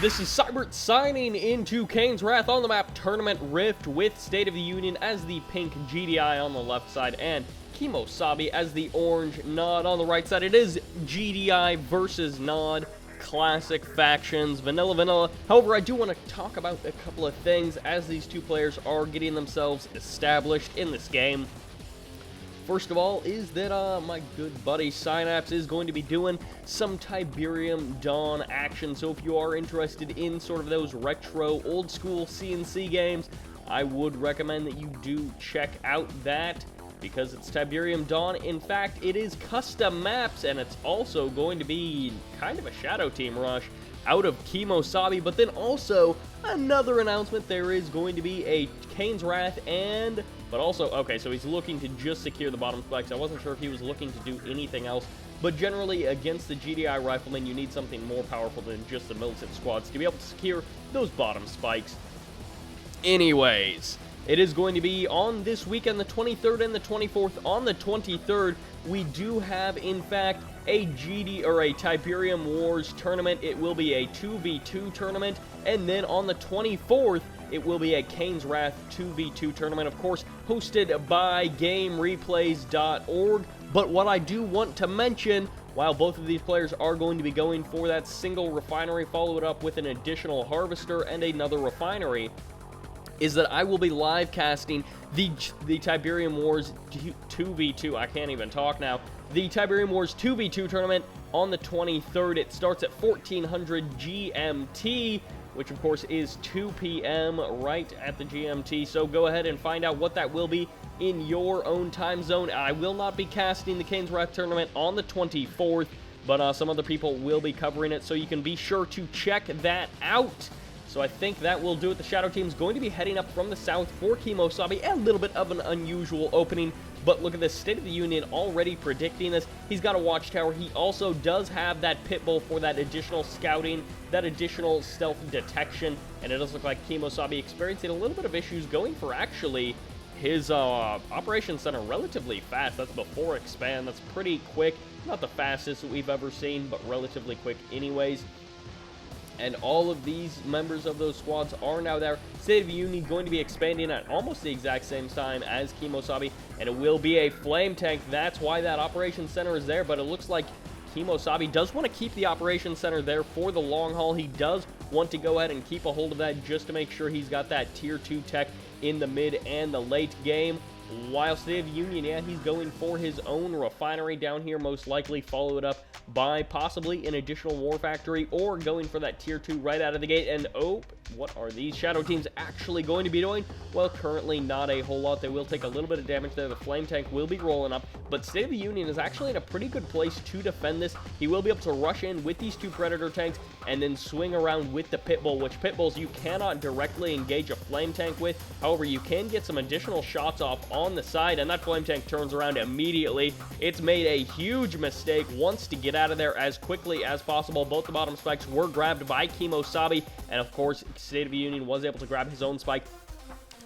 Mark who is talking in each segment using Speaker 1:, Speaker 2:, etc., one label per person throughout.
Speaker 1: This is Sybert signing into Kane's Wrath on the map Tournament Rift with State of the Union as the pink GDI on the left side and KiMOsaBE as the orange Nod on the right side. It is GDI versus Nod, classic factions, vanilla. However, I do want to talk about a couple of things as these two players are getting themselves established in this game. First of all is that my good buddy Synapse is going to be doing some Tiberium Dawn action, so if you are interested in sort of those retro, old-school CNC games, I would recommend that you do check out that, because it's Tiberium Dawn. In fact, it is custom maps, and it's also going to be kind of a Shadow Team rush out of KiMOsaBE, but then also another announcement, there is going to be a Kane's Wrath but also, okay, so he's looking to just secure the bottom spikes. I wasn't sure if he was looking to do anything else, but generally against the GDI Rifleman, you need something more powerful than just the militant squads to be able to secure those bottom spikes. Anyways, it is going to be on this weekend, the 23rd and the 24th. On the 23rd, we do have, in fact, a Tiberium Wars tournament. It will be a 2v2 tournament, and then on the 24th, it will be a Kane's Wrath 2v2 tournament, of course, hosted by GameReplays.org. But what I do want to mention, while both of these players are going to be going for that single refinery, followed up with an additional harvester and another refinery, is that I will be live casting the Tiberium Wars 2v2, I can't even talk now, the Tiberium Wars 2v2 tournament on the 23rd. It starts at 1400 GMT, which of course is 2 p.m. right at the GMT, so go ahead and find out what that will be in your own time zone. I will not be casting the Kane's Wrath tournament on the 24th, but some other people will be covering it, so you can be sure to check that out. So I think that will do it. The Shadow Team's going to be heading up from the south for KiMOsaBE. A little bit of an unusual opening, but look at this. State of the Union already predicting this. He's got a watchtower. He also does have that pit bull for that additional scouting, that additional stealth detection, and it does look like KiMOsaBE experiencing a little bit of issues going for actually his operations center relatively fast. That's before expand. That's pretty quick. Not the fastest that we've ever seen, but relatively quick anyways. And all of these members of those squads are now there. State of the Union going to be expanding at almost the exact same time as KiMOsaBE, and it will be a flame tank. That's why that operations center is there, but it looks like KiMOsaBE does want to keep the operations center there for the long haul. He does want to go ahead and keep a hold of that just to make sure he's got that tier 2 tech in the mid and the late game. While State of the Union, yeah, he's going for his own refinery down here, most likely followed up by possibly an additional war factory or going for that tier 2 right out of the gate. And oh, what are these Shadow Teams actually going to be doing? Well, currently not a whole lot. They will take a little bit of damage there. The flame tank will be rolling up, but State of the Union is actually in a pretty good place to defend this. He will be able to rush in with these two Predator tanks and then swing around with the pit bull, which pit bulls you cannot directly engage a flame tank with. However, you can get some additional shots off on the side, and that flame tank turns around immediately. It's made a huge mistake, wants to get out of there as quickly as possible. Both the bottom spikes were grabbed by KiMOsaBE, and of course, State of the Union was able to grab his own spike.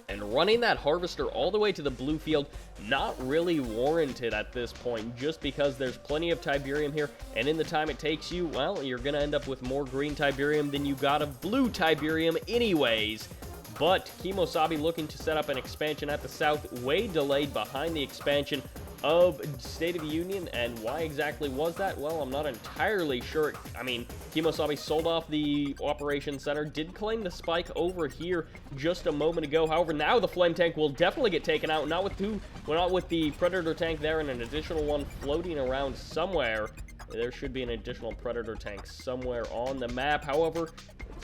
Speaker 1: And running that harvester all the way to the blue field, not really warranted at this point, just because there's plenty of Tiberium here, and in the time it takes you, well, you're going to end up with more green Tiberium than you got of blue Tiberium anyways. But KiMOsaBE looking to set up an expansion at the south, way delayed behind the expansion of State of the Union. And why exactly was that? Well, I'm not entirely sure. I mean, KiMOsaBE sold off the operations center, did claim the spike over here just a moment ago. However, now the flame tank will definitely get taken out, not with the Predator tank there and an additional one floating around somewhere. There should be an additional Predator tank somewhere on the map. However,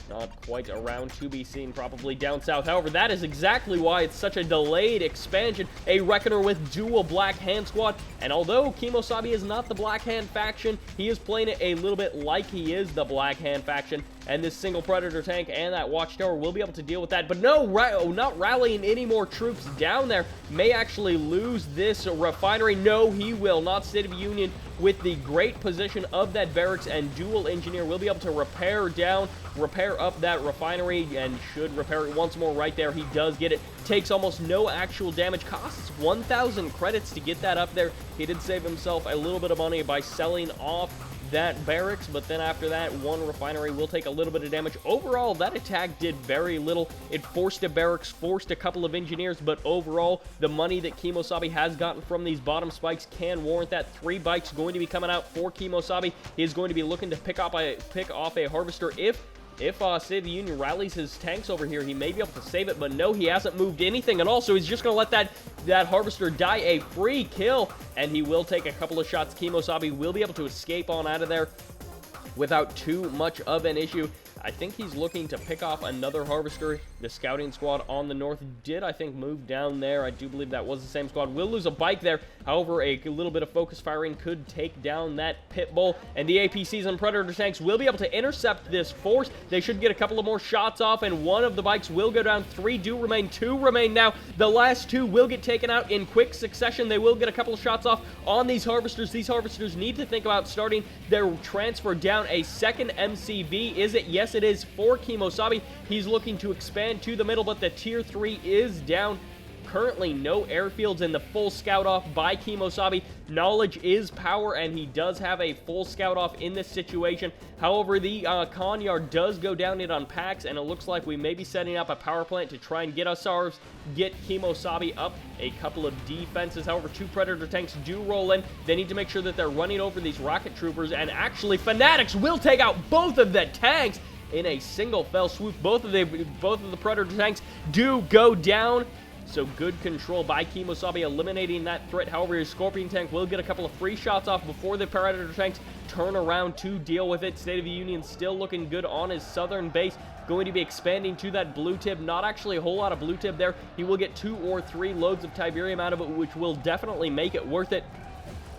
Speaker 1: not quite around to be seen, probably down south. However, that is exactly why it's such a delayed expansion. A Reckoner with dual Black Hand squad, and although KiMOsaBE is not the Black Hand faction, he is playing it a little bit like he is the Black Hand faction, and this single Predator tank and that Watchtower will be able to deal with that. But no, not rallying any more troops down there. May actually lose this refinery. No, he will not. State of the Union with the great position of that barracks and dual engineer will be able to repair up that refinery, and should repair it once more right there. He does get it. Takes almost no actual damage. Costs 1,000 credits to get that up there. He did save himself a little bit of money by selling off that barracks, but then after that, one refinery will take a little bit of damage. Overall, that attack did very little. It forced a barracks, forced a couple of engineers, but overall, the money that KiMOsaBE has gotten from these bottom spikes can warrant that. 3 bikes going to be coming out for KiMOsaBE. He is going to be looking to pick off a harvester. If State of the Union rallies his tanks over here, he may be able to save it, but no, he hasn't moved anything at all, so he's just going to let that harvester die a free kill, and he will take a couple of shots. KiMOsaBE will be able to escape on out of there without too much of an issue. I think he's looking to pick off another harvester. The scouting squad on the north did, I think, move down there. I do believe that was the same squad. Will lose a bike there. However, a little bit of focus firing could take down that pit bull. And the APCs and Predator tanks will be able to intercept this force. They should get a couple of more shots off, and one of the bikes will go down. 3 do remain. 2 remain now. The last 2 will get taken out in quick succession. They will get a couple of shots off on these harvesters. These harvesters need to think about starting their transfer down. A second MCV. Is it? Yes, it is for KiMOsaBE. He's looking to expand to the middle, but the tier 3 is down. Currently, no airfields in the full scout off by KiMOsaBE. Knowledge is power, and he does have a full scout off in this situation. However, the con yard does go down. It unpacks, and it looks like we may be setting up a power plant to try and get KiMOsaBE up a couple of defenses. However, 2 Predator tanks do roll in. They need to make sure that they're running over these rocket troopers, and actually, Fanatics will take out both of the tanks in a single fell swoop. Both of the Predator tanks do go down. So good control by KiMOsaBE, eliminating that threat. However, his Scorpion tank will get a couple of free shots off before the Predator tanks turn around to deal with it. State of the Union still looking good on his southern base. Going to be expanding to that blue tip. Not actually a whole lot of blue tip there. He will get 2 or 3 loads of Tiberium out of it, which will definitely make it worth it.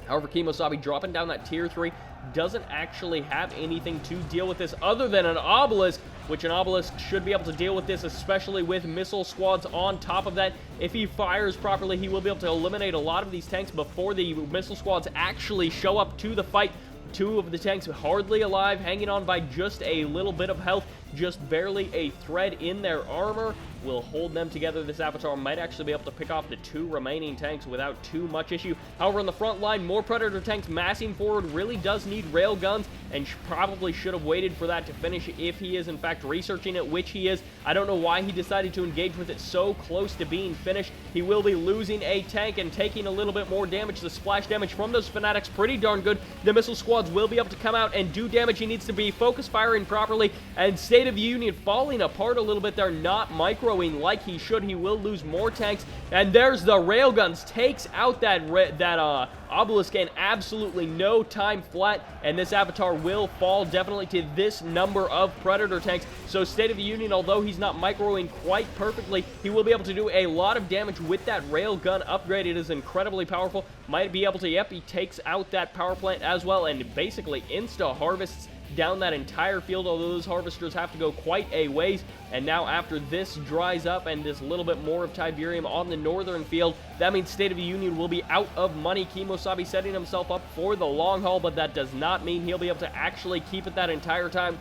Speaker 1: However, KiMOsaBE dropping down that tier 3 doesn't actually have anything to deal with this other than an obelisk, which an obelisk should be able to deal with this, especially with missile squads on top of that. If he fires properly, he will be able to eliminate a lot of these tanks before the missile squads actually show up to the fight. 2 of the tanks hardly alive, hanging on by just a little bit of health, just barely a thread in their armor. Will hold them together. This Avatar might actually be able to pick off the 2 remaining tanks without too much issue. However, on the front line, more Predator tanks massing forward. Really does need rail guns, and probably should have waited for that to finish if he is in fact researching it, which he is. I don't know why he decided to engage with it so close to being finished. He will be losing a tank and taking a little bit more damage. The splash damage from those Fanatics pretty darn good. The missile squads will be able to come out and do damage. He needs to be focus firing properly, and State of the Union falling apart a little bit there, not microing like he should. He will lose more tanks, and there's the railguns. Takes out that obelisk in absolutely no time flat, and this Avatar will fall definitely to this number of Predator tanks. So State of the Union, although he's not microing quite perfectly, he will be able to do a lot of damage with that railgun upgrade. It is incredibly powerful. Might be able to, yep, he takes out that power plant as well, and basically insta-harvests down that entire field, although those harvesters have to go quite a ways. And now after this dries up and this little bit more of Tiberium on the northern field, that means State of the Union will be out of money. KiMOsaBE setting himself up for the long haul, but that does not mean he'll be able to actually keep it that entire time.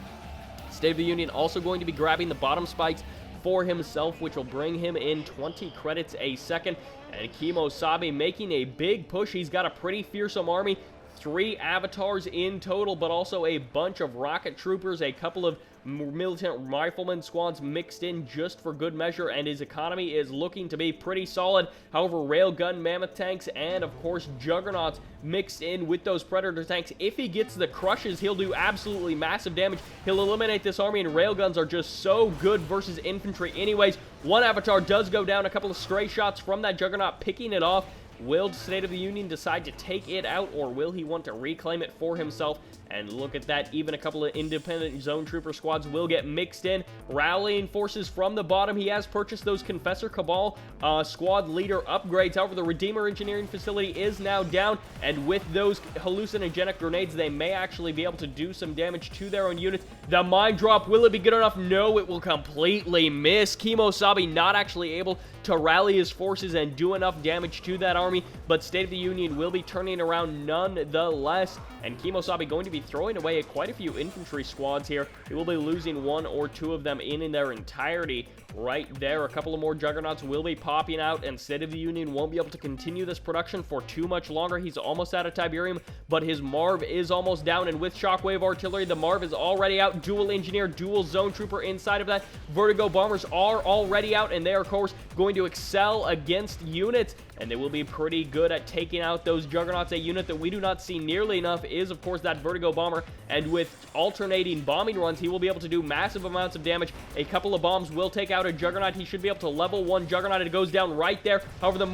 Speaker 1: State of the Union also going to be grabbing the bottom spikes for himself, which will bring him in 20 credits a second. And KiMOsaBE making a big push. He's got a pretty fearsome army. 3 avatars in total, but also a bunch of rocket troopers, a couple of militant rifleman squads mixed in just for good measure, and his economy is looking to be pretty solid. However, railgun mammoth tanks and, of course, juggernauts mixed in with those Predator tanks. If he gets the crushes, he'll do absolutely massive damage. He'll eliminate this army, and railguns are just so good versus infantry anyways. 1 avatar does go down, a couple of stray shots from that juggernaut picking it off. Will State of the Union decide to take it out, or will he want to reclaim it for himself? And look at that, even a couple of independent zone trooper squads will get mixed in. Rallying forces from the bottom. He has purchased those Confessor Cabal squad leader upgrades. However, the Redeemer Engineering Facility is now down, and with those hallucinogenic grenades, they may actually be able to do some damage to their own units. The mine drop, will it be good enough? No, it will completely miss. KiMOsaBE not actually able to rally his forces and do enough damage to that army, but State of the Union will be turning around nonetheless, and KiMOsaBE going to be throwing away quite a few infantry squads here. He will be losing 1 or 2 of them in their entirety. right there. A couple of more Juggernauts will be popping out, and State of the Union won't be able to continue this production for too much longer. He's almost out of Tiberium, but his Marv is almost down, and with Shockwave Artillery, the Marv is already out. Dual Engineer, dual Zone Trooper inside of that. Vertigo Bombers are already out, and they are, of course, going to excel against units, and they will be pretty good at taking out those Juggernauts. A unit that we do not see nearly enough is, of course, that Vertigo Bomber, and with alternating bombing runs, he will be able to do massive amounts of damage. A couple of bombs will take out a Juggernaut. He should be able to level one Juggernaut, and it goes down right there. However, the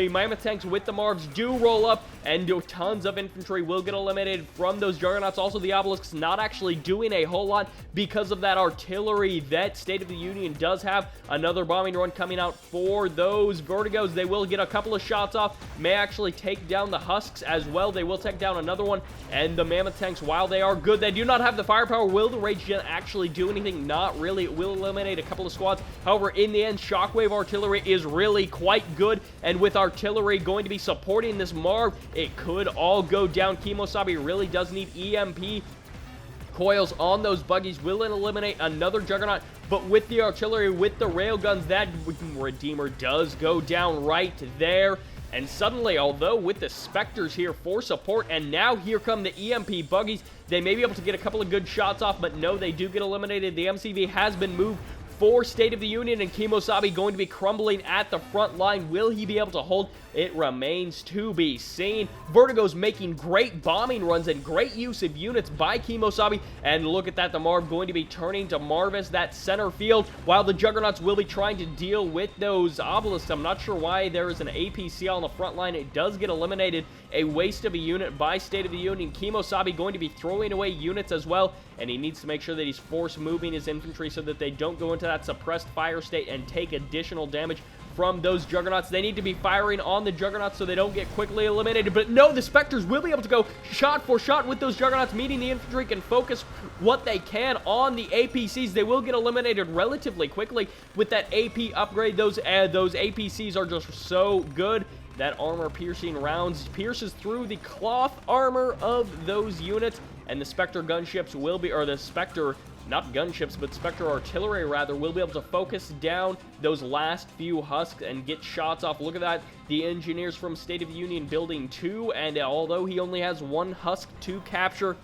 Speaker 1: Mammoth tanks with the Marvs do roll up, and tons of infantry will get eliminated from those Juggernauts. Also, the Obelisks not actually doing a whole lot because of that artillery that State of the Union does have. Another bombing run coming out for those Vertigos. They will get a couple of shots off, may actually take down the Husks as well. They will take down another one, and the Mammoth tanks, while they are good, they do not have the firepower. Will the Rage Gen actually do anything? Not really. It will eliminate a couple of squads. However, in the end, Shockwave Artillery is really quite good, and with artillery going to be supporting this Marv, it could all go down. KiMOsaBE really does need EMP coils on those buggies. Will eliminate another Juggernaut, but with the artillery, with the railguns, that Redeemer does go down right there. And suddenly, although with the Spectres here for support, and now here come the EMP buggies, they may be able to get a couple of good shots off, but no, they do get eliminated. The MCV has been moved for State of the Union, and KiMOsaBE going to be crumbling at the front line. Will he be able to hold? It remains to be seen. Vertigo's making great bombing runs and great use of units by KiMOsaBE, and look at that, the Marv going to be turning to Marvis that center field, while the Juggernauts will be trying to deal with those Obelisks. I'm not sure why there is an APC on the front line. It does get eliminated. A waste of a unit by State of the Union. KiMOsaBE going to be throwing away units as well, and he needs to make sure that he's force moving his infantry so that they don't go into that suppressed fire state and take additional damage from those Juggernauts. They need to be firing on the Juggernauts so they don't get quickly eliminated. But no, the Spectres will be able to go shot for shot with those Juggernauts, meaning the infantry can focus what they can on the APCs. They will get eliminated relatively quickly with that AP upgrade. Those APCs are just so good. That armor-piercing rounds pierces through the cloth armor of those units, and the Spectre gunships will be, or the Spectre, not gunships, but Spectre artillery rather, will be able to focus down those last few Husks and get shots off. Look at that, the engineers from State of the Union building 2, and although he only has one Husk to capture,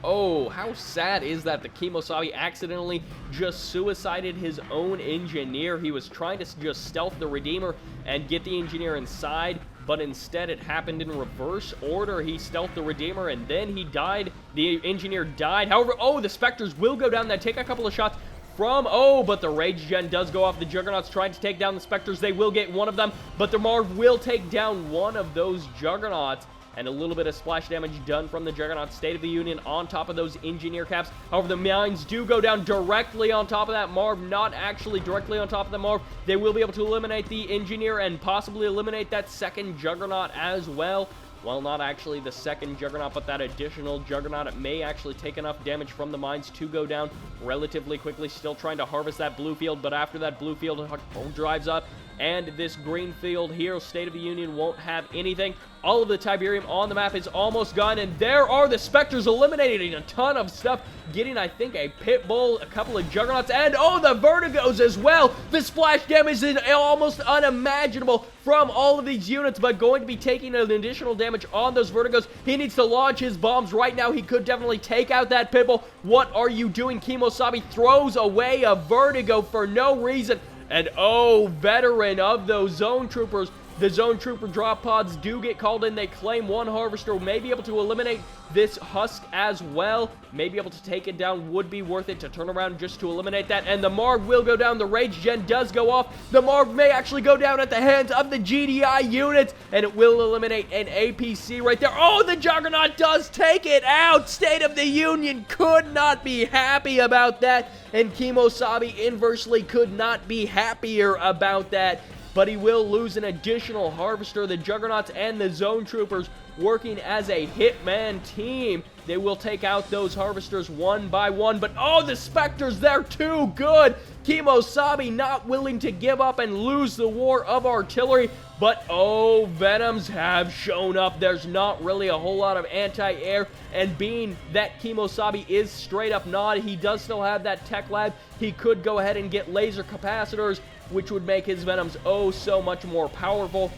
Speaker 1: oh, how sad is that? The KiMOsaBE accidentally just suicided his own engineer. He was trying to just stealth the Redeemer and get the engineer inside, but instead it happened in reverse order. He stealthed the Redeemer, and then he died. The engineer died. However, oh, the Spectres will go down there, take a couple of shots from, oh, but the Rage Gen does go off. The Juggernauts trying to take down the Spectres. They will get one of them, but the Marv will take down one of those Juggernauts, and a little bit of splash damage done from the Juggernaut. State of the Union on top of those engineer caps. However, the mines do go down directly on top of that Marv, not actually directly on top of the Marv. They will be able to eliminate the engineer and possibly eliminate that second Juggernaut as well. Well, not actually the second Juggernaut, but that additional Juggernaut. It may actually take enough damage from the mines to go down relatively quickly. Still trying to harvest that blue field, but after that blue field drives up, and this green field here, State of the Union won't have anything. All of the Tiberium on the map is almost gone, and there are the Spectres eliminating a ton of stuff, getting, I think, a Pit Bull, a couple of Juggernauts, and, oh, the Vertigos as well. The splash damage is almost unimaginable from all of these units, but going to be taking an additional damage on those Vertigos. He needs to launch his bombs right now. He could definitely take out that Pit Bull. What are you doing? KiMOsaBE throws away a Vertigo for no reason. And oh, veteran of those Zone Troopers, the Zone Trooper drop pods do get called in. They claim one Harvester, may be able to eliminate this Husk as well. May be able to take it down, would be worth it to turn around just to eliminate that. And the Marv will go down. The Rage Gen does go off. The Marv may actually go down at the hands of the GDI units, and it will eliminate an APC right there. Oh, the Juggernaut does take it out. State of the Union could not be happy about that, and KiMOsaBE inversely could not be happier about that. But he will lose an additional Harvester. The Juggernauts and the Zone Troopers working as a hitman team. They will take out those Harvesters one by one. But, oh, the Spectres, they're too good. KiMOsaBE not willing to give up and lose the war of artillery, but oh, Venoms have shown up. There's not really a whole lot of anti-air, and being that KiMOsaBE is straight up not, he does still have that tech lab. He could go ahead and get laser capacitors, which would make his Venoms oh so much more powerful.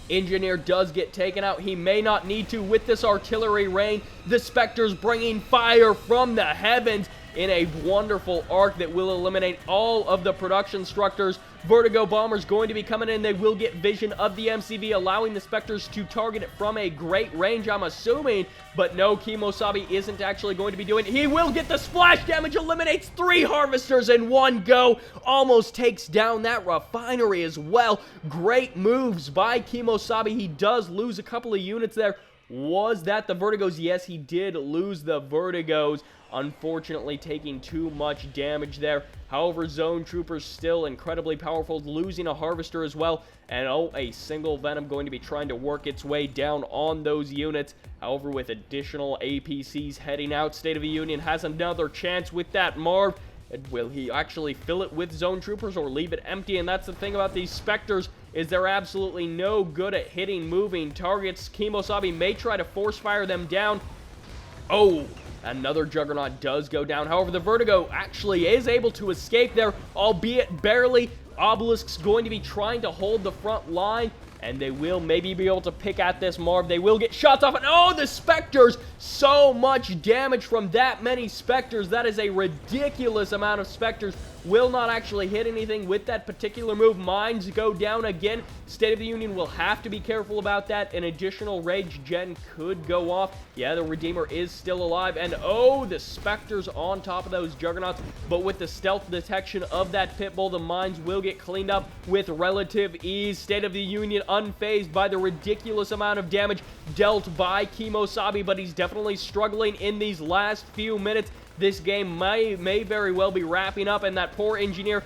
Speaker 1: Engineer does get taken out. He may not need to with this artillery rain. The Spectres bringing fire from the heavens in a wonderful arc that will eliminate all of the production structures. Vertigo bombers going to be coming in. They will get vision of the MCV, allowing the Spectres to target it from a great range, I'm assuming. But no, KiMOsaBE isn't actually going to be doing it. He will get the splash damage, eliminates 3 harvesters in one go. Almost takes down that refinery as well. Great moves by KiMOsaBE. He does lose a couple of units there. Was that the Vertigos? Yes, he did lose the Vertigos, unfortunately taking too much damage there. However, Zone Troopers still incredibly powerful, losing a Harvester as well. And oh, a single Venom going to be trying to work its way down on those units. However, with additional APCs heading out, State of the Union has another chance with that Marv. And will he actually fill it with Zone Troopers or leave it empty? And that's the thing about these Spectres, is they're absolutely no good at hitting moving targets. KiMOsaBE may try to force fire them down. Oh, another Juggernaut does go down. However, the Vertigo actually is able to escape there, albeit barely. Obelisk's going to be trying to hold the front line, and they will maybe be able to pick at this Marv. They will get shots off, and oh, the Spectres! So much damage from that many Spectres. That is a ridiculous amount of Spectres. Will not actually hit anything with that particular move. Mines go down again. State of the Union will have to be careful about that. An additional Rage Gen could go off. Yeah, the Redeemer is still alive. And oh, the Spectres on top of those Juggernauts. But with the stealth detection of that Pitbull, the mines will get cleaned up with relative ease. State of the Union unfazed by the ridiculous amount of damage dealt by KiMOsaBE, but he's definitely struggling in these last few minutes. This game may very well be wrapping up, and that poor engineer,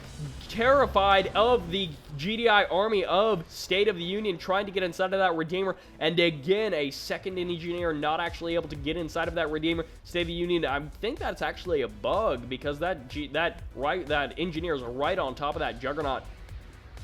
Speaker 1: terrified of the GDI army of State of the Union trying to get inside of that Redeemer, and again, a second engineer not actually able to get inside of that Redeemer. State of the Union, I think that's actually a bug, because that engineer is right on top of that Juggernaut.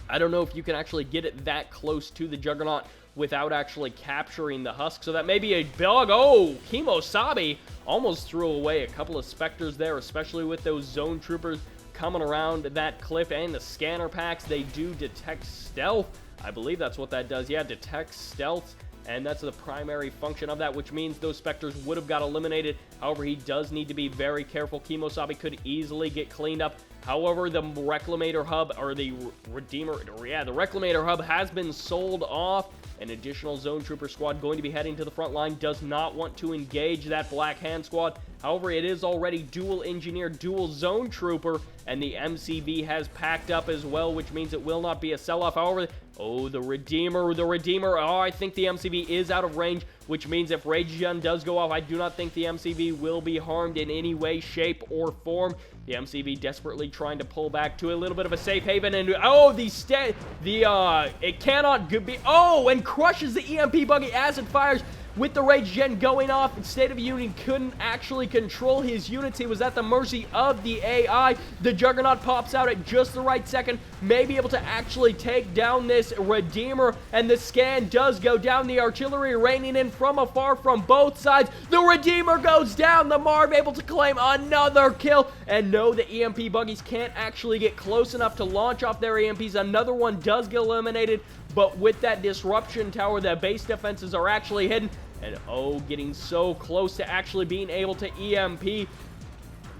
Speaker 1: I don't know if you can actually get it that close to the Juggernaut without actually capturing the husk, so that may be a bug. Oh, KiMOsaBE almost threw away a couple of Spectres there, especially with those Zone Troopers coming around that cliff, and the scanner packs. They do detect stealth. I believe that's what that does. Yeah, detect stealth, and that's the primary function of that, which means those Spectres would have got eliminated. However, he does need to be very careful. KiMOsaBE could easily get cleaned up. However, the Reclamator Hub, or the Redeemer, yeah, the Reclamator Hub has been sold off. An additional Zone Trooper squad going to be heading to the front line, does not want to engage that Black Hand squad. However, it is already dual engineer, dual Zone Trooper, and the MCV has packed up as well, which means it will not be a sell-off. However, oh, the Redeemer, oh, I think the MCV is out of range, which means if Rage Gen does go off, I do not think the MCV will be harmed in any way, shape, or form. The MCV desperately trying to pull back to a little bit of a safe haven, and oh, it cannot be, oh, and crushes the EMP buggy as it fires. With the Rage Gen going off, State of the Union couldn't actually control his units. He was at the mercy of the AI. The Juggernaut pops out at just the right second, may be able to actually take down this Redeemer, and the scan does go down. The artillery raining in from afar from both sides. The Redeemer goes down. The Marv able to claim another kill, and no, the EMP buggies can't actually get close enough to launch off their EMPs. Another one does get eliminated, but with that disruption tower, the base defenses are actually hidden. And oh, getting so close to actually being able to EMP.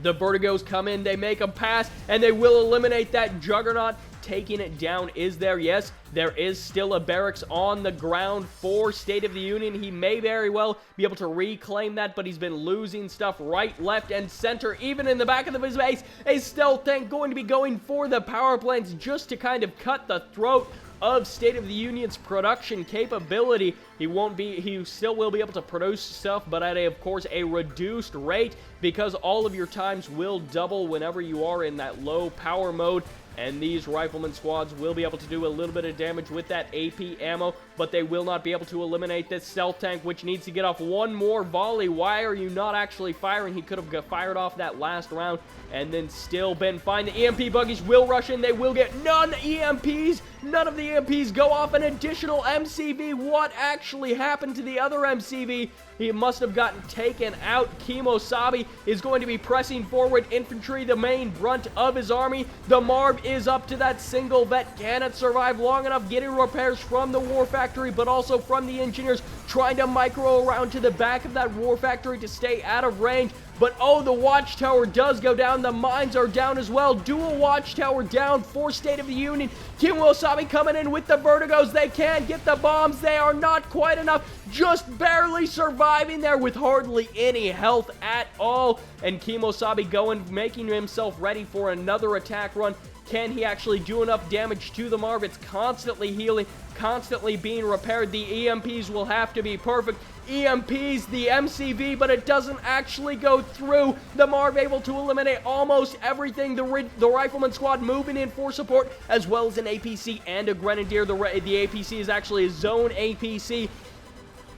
Speaker 1: The Vertigos come in, they make a pass, and they will eliminate that Juggernaut. Taking it down is there. Yes, there is still a barracks on the ground for State of the Union. He may very well be able to reclaim that, but he's been losing stuff right, left, and center. Even in the back of his base, a stealth tank going to be going for the power plants just to kind of cut the throat of State of the Union's production capability. He still will be able to produce stuff, but at of course, a reduced rate, because all of your times will double whenever you are in that low power mode. And these rifleman squads will be able to do a little bit of damage with that AP ammo, but they will not be able to eliminate this stealth tank, which needs to get off one more volley. Why are you not actually firing? He could have fired off that last round and then still been fine. The EMP buggies will rush in. They will get none EMPs. None of the EMPs go off. An additional MCV. What actually happened to the other MCV? He must have gotten taken out. KiMOsaBE is going to be pressing forward. Infantry, the main brunt of his army. The Marv is up to that single vet. Cannot survive long enough getting repairs from the war factory, but also from the engineers trying to micro around to the back of that war factory to stay out of range. But oh, the watchtower does go down. The mines are down as well. Dual watchtower down for State of the Union. KiMOsaBE coming in with the vertigos. They can get the bombs. They are not quite enough. Just barely surviving there with hardly any health at all. And KiMOsaBE going, making himself ready for another attack run. Can he actually do enough damage to the Marv? It's constantly healing, constantly being repaired. The EMPs will have to be perfect. EMPs, the MCV, but it doesn't actually go through. The Marv able to eliminate almost everything. The Rifleman squad moving in for support, as well as an APC and a Grenadier. The APC is actually a zone APC.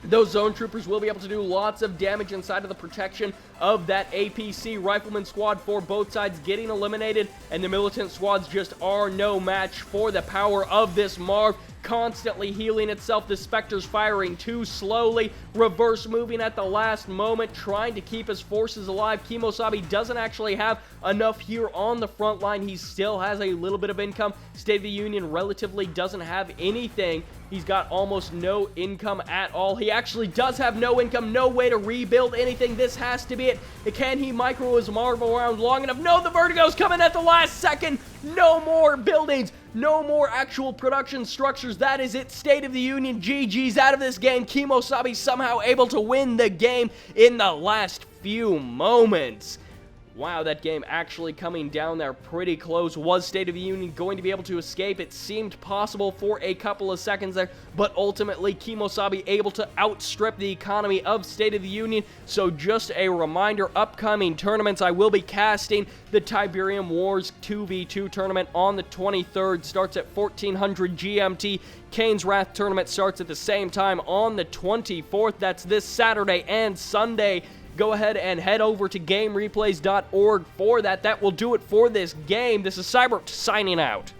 Speaker 1: Those zone troopers will be able to do lots of damage inside of the protection of that APC. Rifleman squad for both sides getting eliminated, and the militant squads just are no match for the power of this Marv. Constantly healing itself. The Spectre's firing too slowly. Reverse moving at the last moment, trying to keep his forces alive. KiMOsaBE doesn't actually have enough here on the front line. He still has a little bit of income. State of the Union relatively doesn't have anything. He's got almost no income at all. He actually does have no income, no way to rebuild anything. This has to be it. Can he micro his Marv around long enough? No, the Vertigo's coming at the last second. No more buildings. No more actual production structures. That is it. State of the Union, GG's out of this game. KiMOsaBE somehow able to win the game in the last few moments. Wow, that game actually coming down there pretty close. Was State of the Union going to be able to escape? It seemed possible for a couple of seconds there, but ultimately KiMOsaBE able to outstrip the economy of State of the Union. So just a reminder, upcoming tournaments, I will be casting the Tiberium Wars 2v2 tournament on the 23rd. Starts at 1400 GMT. Kane's Wrath tournament starts at the same time on the 24th. That's this Saturday and Sunday. Go ahead and head over to GameReplays.org for that. That will do it for this game. This is Sybert signing out.